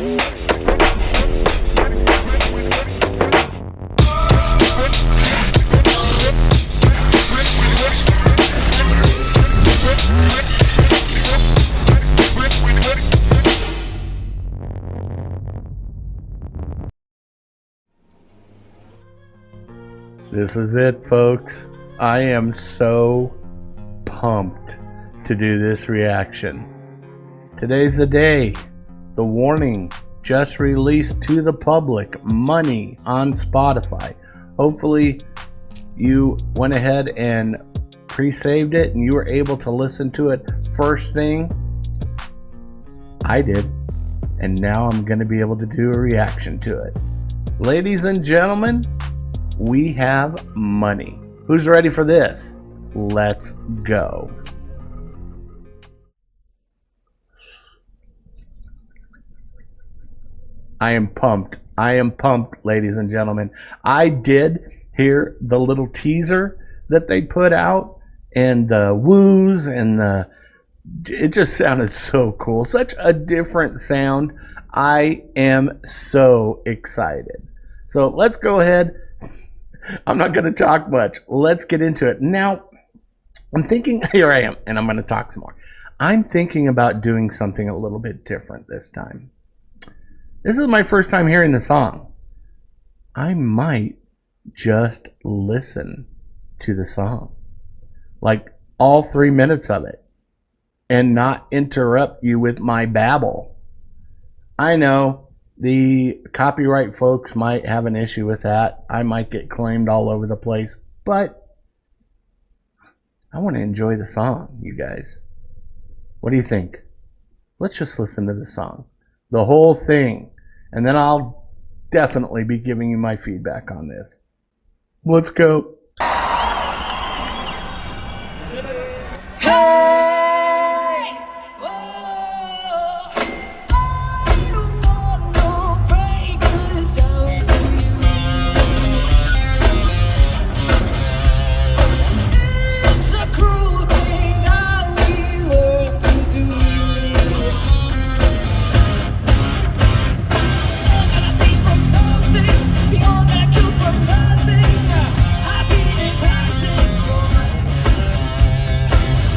This is it, folks. I am so pumped to do this reaction. Today's the day. The warning just released to the public. Money on Spotify. Hopefully you went ahead and pre-saved it and you were able to listen to it first thing. I did. And now I'm going to be able to do a reaction to it. Ladies and gentlemen, we have money. Who's ready for this? Let's go. I am pumped. I am pumped, ladies and gentlemen. I did hear the little teaser that they put out and the woos and it just sounded so cool. Such a different sound. I am so excited. So let's go ahead. I'm not going to talk much. Let's get into it. Now, I'm thinking, here I am, and I'm going to talk some more. I'm thinking about doing something a little bit different this time. This is my first time hearing the song. I might just listen to the song, like all 3 minutes of it, and not interrupt you with my babble. I know the copyright folks might have an issue with that. I might get claimed all over the place, but I want to enjoy the song, you guys. What do you think? Let's just listen to the song, the whole thing, and then I'll definitely be giving you my feedback on this. Let's go.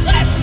Let's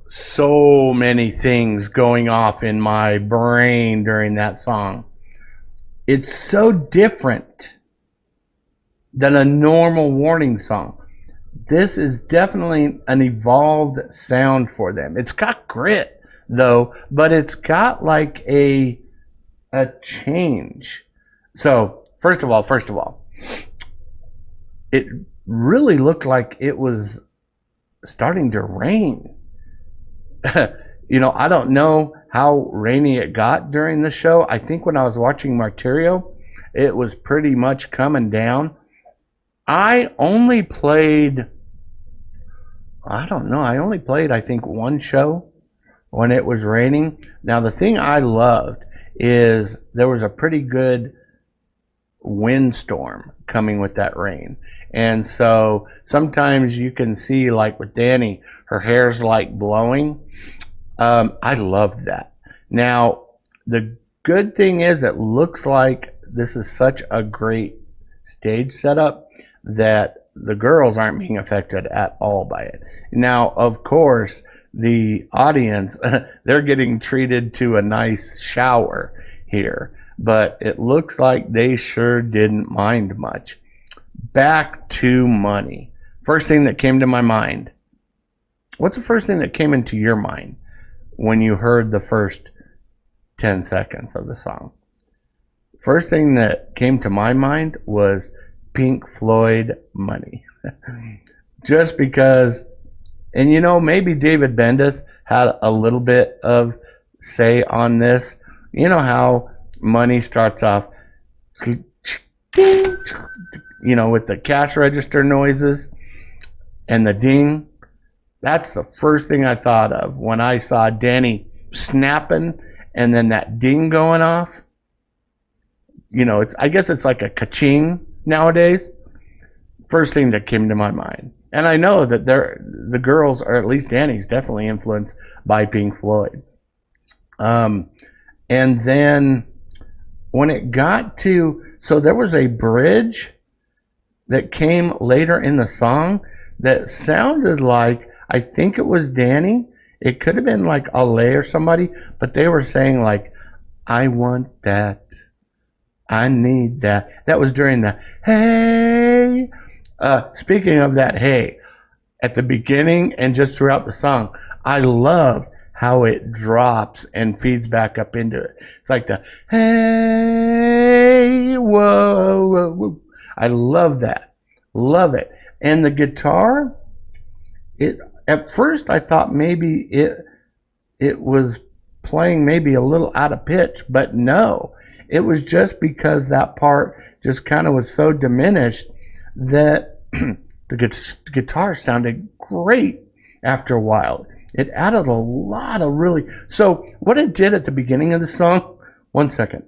So many things going off in my brain during that song. It's so different than a normal Warning song. This is definitely an evolved sound for them. It's got grit though, but it's got like a change. So first of all, it really looked like it was starting to rain. I don't know how rainy it got during the show. I think when I was watching Martyrio, it was pretty much coming down. I only played, I don't know, I think one show when it was raining. Now, the thing I loved is there was a pretty good windstorm coming with that rain. And so sometimes you can see, like with Danny, her hair's like blowing. I loved that. Now, the good thing is, it looks like this is such a great stage setup that the girls aren't being affected at all by it. Now, of course, the audience, they're getting treated to a nice shower here, but it looks like they sure didn't mind much. Back to money. First thing that came to my mind. What's the first thing that came into your mind when you heard the first 10 seconds of the song? First thing that came to my mind was Pink Floyd Money. Just because, and maybe David Bendeth had a little bit of say on this. You know how Money starts off, with the cash register noises and the ding. That's the first thing I thought of when I saw Danny snapping and then that ding going off. I guess it's like a ka-ching nowadays. First thing that came to my mind. And I know that the girls, or at least Danny's, definitely influenced by Pink Floyd. And then when it got to, so there was a bridge that came later in the song that sounded like, I think it was Danny. It could have been like Ale or somebody, but they were saying like, I want that. I need that. That was during the hey. Speaking of that hey, at the beginning and just throughout the song, I love how it drops and feeds back up into it. It's like the hey, whoa, whoa, whoa. I love that. Love it. And the guitar, at first I thought maybe it was playing maybe a little out of pitch, but no. It was just because that part just kind of was so diminished that the guitar sounded great after a while. It added a lot of really... So what it did at the beginning of the song... One second.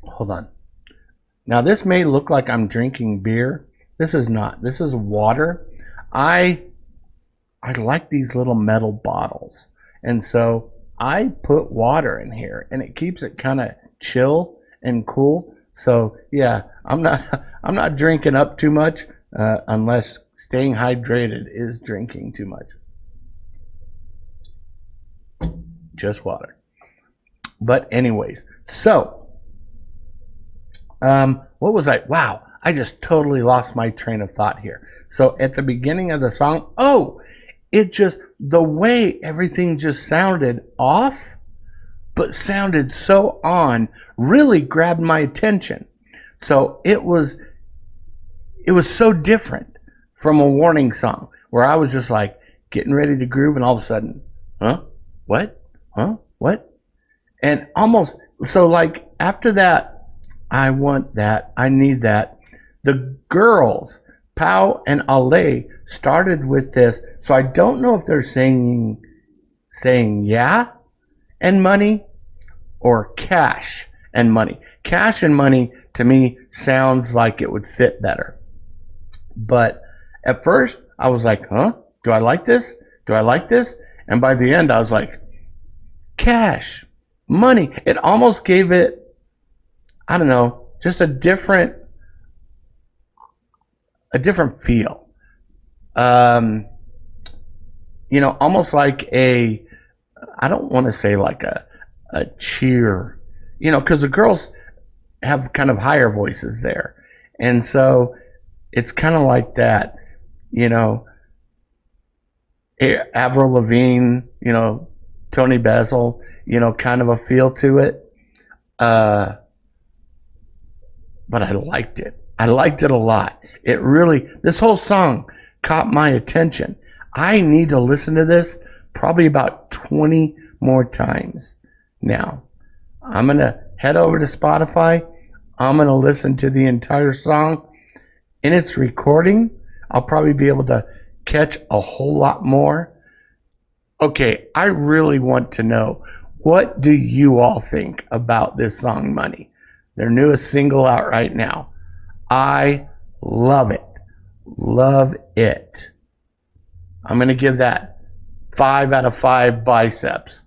Hold on. Now this may look like I'm drinking beer. This is not. This is water. I like these little metal bottles. And so I put water in here and it keeps it kind of chill and cool. So yeah, I'm not drinking up too much unless staying hydrated is drinking too much. Just water. But anyways, so what was I? Wow, I just totally lost my train of thought here. So at the beginning of the song, it just, the way everything just sounded off, but sounded so on, really grabbed my attention. So it was so different from a Warning song where I was just like getting ready to groove and all of a sudden, huh? What? Huh? What? And almost, so like after that, I want that, I need that. The girls, Pau and Ale, started with this. So I don't know if they're saying yeah and money or cash and money. Cash and money to me sounds like it would fit better. But at first I was like, huh? Do I like this? Do I like this? And by the end I was like, cash, money. It almost gave it, I don't know, just a different a different feel. Um, almost like I don't want to say like a cheer, because the girls have kind of higher voices there. And so it's kind of like that, you know, Avril Lavigne, Tony Basil, kind of a feel to it. Uh, but I liked it. I liked it a lot. This whole song caught my attention. I need to listen to this probably about 20 more times now. I'm going to head over to Spotify. I'm going to listen to the entire song. In its recording, I'll probably be able to catch a whole lot more. Okay, I really want to know, what do you all think about this song, Money? Their newest single out right now. I love it. Love it. I'm going to give that 5 out of 5 biceps.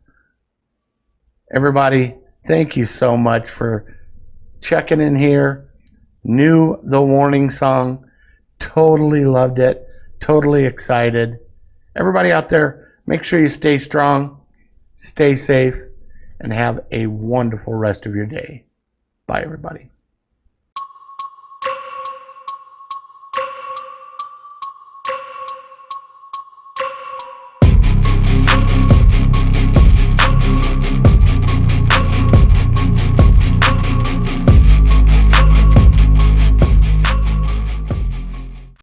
Everybody, thank you so much for checking in here. Knew the Warning song. Totally loved it. Totally excited. Everybody out there, make sure you stay strong, stay safe, and have a wonderful rest of your day. Bye, everybody.